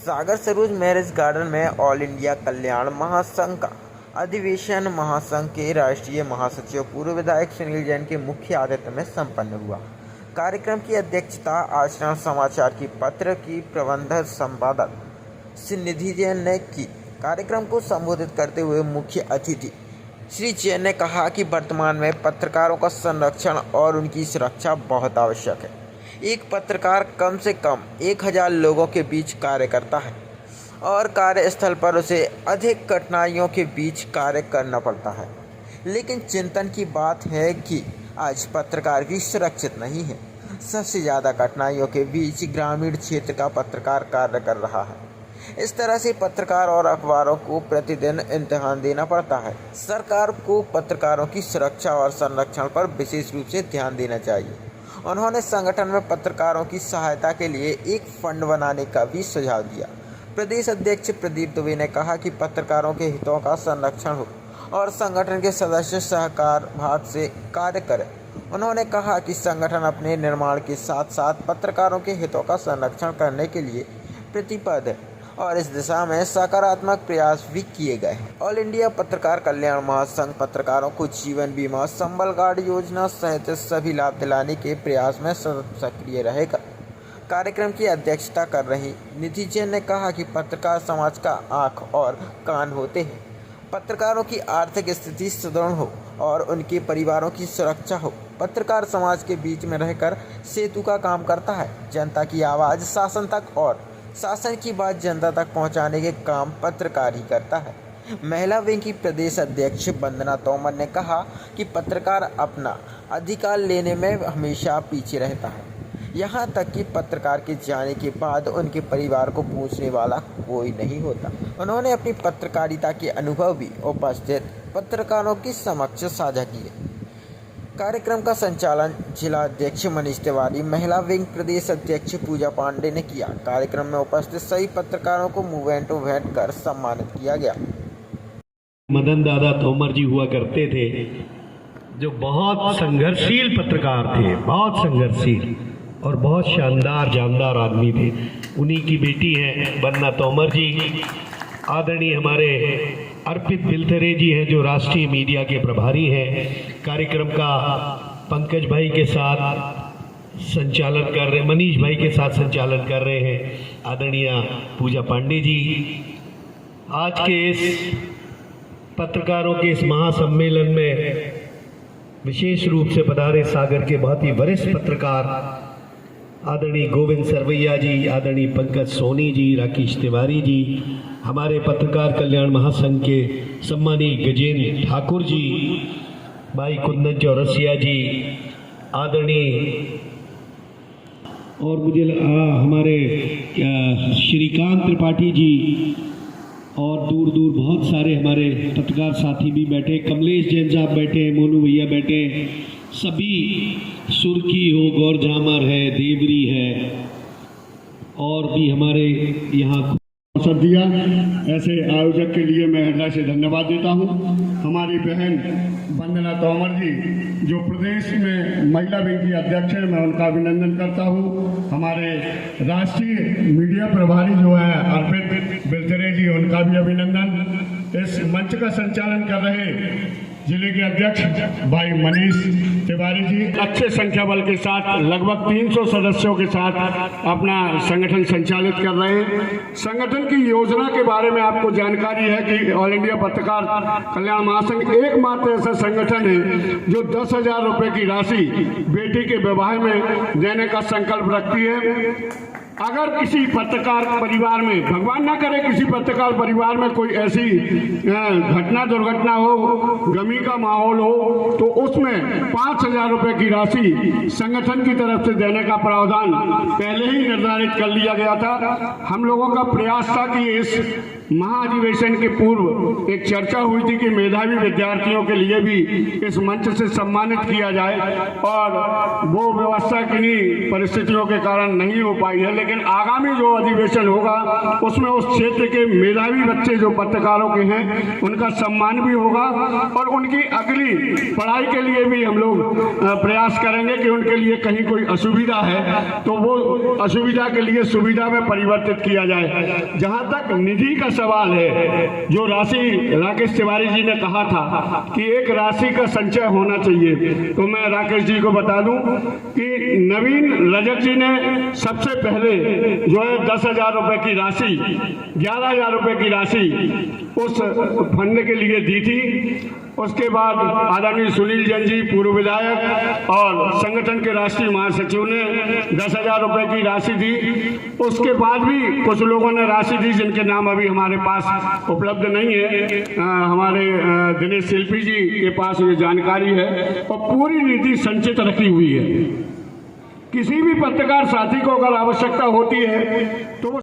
सागर Saroj marriage garden में all India कल्याण महासंघ का अधिवेशन महासंघ के राष्ट्रीय महासचिव पूर्व विधायक सुनील जैन के मुख्य आतिथ्य में संपन्न हुआ। कार्यक्रम की अध्यक्षता आचरण समाचार की पत्र की प्रबंध संपादक निधि जैन ने की। कार्यक्रम को संबोधित करते हुए मुख्य अतिथि श्री जैन ने कहा कि वर्तमान में पत्रकारों का संरक्षण और उनकी सुरक्षा बहुत आवश्यक है। एक पत्रकार कम से कम 1000 लोगों के बीच कार्य करता है और कार्यस्थल पर उसे अधिक कठिनाइयों के बीच कार्य करना पड़ता है। लेकिन चिंतन की बात है कि आज पत्रकार भी सुरक्षित नहीं है। सबसे ज़्यादा कठिनाइयों के बीच ग्रामीण क्षेत्र का पत्रकार कार्य कर रहा है। इस तरह से पत्रकार और अखबारों को प्रतिदिन इम्तिहान देना पड़ता है। सरकार को पत्रकारों की सुरक्षा और संरक्षण पर विशेष रूप से ध्यान देना चाहिए। उन्होंने संगठन में पत्रकारों की सहायता के लिए एक फंड बनाने का भी सुझाव दिया। प्रदेश अध्यक्ष प्रदीप दुबे ने कहा कि पत्रकारों के हितों का संरक्षण हो और संगठन के सदस्य सहकार भाव से कार्य करें। उन्होंने कहा कि संगठन अपने निर्माण के साथ साथ पत्रकारों के हितों का संरक्षण करने के लिए प्रतिबद्ध है और इस दिशा में सकारात्मक प्रयास भी किए गए हैं। ऑल इंडिया पत्रकार कल्याण महासंघ पत्रकारों को जीवन बीमा, संबल कार्ड योजना सहित सभी लाभ दिलाने के प्रयास में सतत सक्रिय रहेगा। कार्यक्रम की अध्यक्षता कर रही निधि जैन ने कहा कि पत्रकार समाज का आँख और कान होते हैं। पत्रकारों की आर्थिक स्थिति सुदृढ़ हो और उनके परिवारों की सुरक्षा हो। पत्रकार समाज के बीच में रहकर सेतु का काम करता है। जनता की आवाज़ शासन तक और शासन की बात जनता तक पहुंचाने के काम पत्रकार ही करता है। महिला विंग की प्रदेश अध्यक्ष वंदना तोमर ने कहा कि पत्रकार अपना अधिकार लेने में हमेशा पीछे रहता है। यहाँ तक कि पत्रकार के जाने के बाद उनके परिवार को पूछने वाला कोई नहीं होता। उन्होंने अपनी पत्रकारिता के अनुभव भी उपस्थित पत्रकारों के समक्ष साझा किए। कार्यक्रम का संचालन जिला अध्यक्ष मनीष तिवारी, महिला विंग प्रदेश अध्यक्ष पूजा पांडे ने किया। कार्यक्रम में उपस्थित सभी पत्रकारों को मूवमेंट टू भेंट कर सम्मानित किया गया। मदन दादा तोमर जी हुआ करते थे, जो बहुत संघर्षशील पत्रकार थे, बहुत संघर्षशील और बहुत शानदार जानदार आदमी थे। उन्हीं की बेटी हैं वंदना तोमर जी। आदरणीय हमारे अर्पित बिलथरे जी हैं, जो राष्ट्रीय मीडिया के प्रभारी हैं। कार्यक्रम का पंकज भाई के साथ संचालन कर रहे, मनीष भाई के साथ संचालन कर रहे हैं आदरणीय पूजा पांडे जी। आज के इस पत्रकारों के इस महासम्मेलन में विशेष रूप से पधारे सागर के बहुत ही वरिष्ठ पत्रकार आदरणीय गोविंद सरवैया जी, आदरणीय पंकज सोनी जी, राकेश तिवारी जी, हमारे पत्रकार कल्याण महासंघ के सम्मानीय गजेंद्र ठाकुर जी, भाई कुंदन चौरसिया जी, आदरणीय और मुझे हमारे श्रीकांत त्रिपाठी जी और दूर दूर बहुत सारे हमारे पत्रकार साथी भी बैठे, कमलेश जैन साहब बैठे, मोनू भैया बैठे, सभी सुर्खी हो, गौर झामर है, देवरी है और भी हमारे यहाँ अवसर दिया। ऐसे आयोजक के लिए मैं हृदय से धन्यवाद देता हूँ। हमारी बहन वंदना तोमर जी, जो प्रदेश में महिला विंग की अध्यक्ष है, मैं उनका अभिनंदन करता हूँ। हमारे राष्ट्रीय मीडिया प्रभारी जो है अर्पित बिलथरे जी, उनका भी अभिनंदन। इस मंच का संचालन कर रहे जिले के अध्यक्ष भाई मनीष तिवारी जी अच्छे संख्या बल के साथ लगभग 300 सदस्यों के साथ अपना संगठन संचालित कर रहे हैं। संगठन की योजना के बारे में आपको जानकारी है कि ऑल इंडिया पत्रकार कल्याण महासंघ एकमात्र ऐसा संगठन है जो 10,000 रुपये की राशि बेटी के विवाह में देने का संकल्प रखती है। अगर किसी पत्रकार परिवार में, भगवान ना करे किसी पत्रकार परिवार में कोई ऐसी घटना दुर्घटना हो, गमी का माहौल हो, तो उसमें 5,000 रुपये की राशि संगठन की तरफ से देने का प्रावधान पहले ही निर्धारित कर लिया गया था। हम लोगों का प्रयास था कि इस महाधिवेशन के पूर्व एक चर्चा हुई थी कि मेधावी विद्यार्थियों के लिए भी इस मंच से सम्मानित किया जाए, और वो व्यवस्था किन्हीं परिस्थितियों के कारण नहीं हो पाई है। लेकिन आगामी जो अधिवेशन होगा उसमें उस क्षेत्र के मेधावी बच्चे जो पत्रकारों के हैं उनका सम्मान भी होगा, और उनकी अगली पढ़ाई के लिए भी हम लोग प्रयास करेंगे कि उनके लिए कहीं कोई असुविधा है तो वो असुविधा के लिए सुविधा में परिवर्तित किया जाए। जहां तक निधि का सवाल है, जो राशि राकेश तिवारी जी ने कहा था कि एक राशि का संचय होना चाहिए, तो मैं राकेश जी को बता दूं कि नवीन रजक जी ने सबसे पहले जो है 10,000 रुपए की राशि, 11,000 रुपए की राशि उस फंड के लिए दी थी। उसके बाद आदरणीय सुनील जैन जी पूर्व विधायक और संगठन के राष्ट्रीय महासचिव ने 10,000 रुपए की राशि दी। उसके बाद भी कुछ लोगों ने राशि दी जिनके नाम अभी हमारे पास उपलब्ध नहीं है। हमारे दिनेश शिल्पी जी के पास ये जानकारी है, और पूरी निधि संचित रखी हुई है। किसी भी पत्रकार साथी को अगर आवश्यकता होती है तो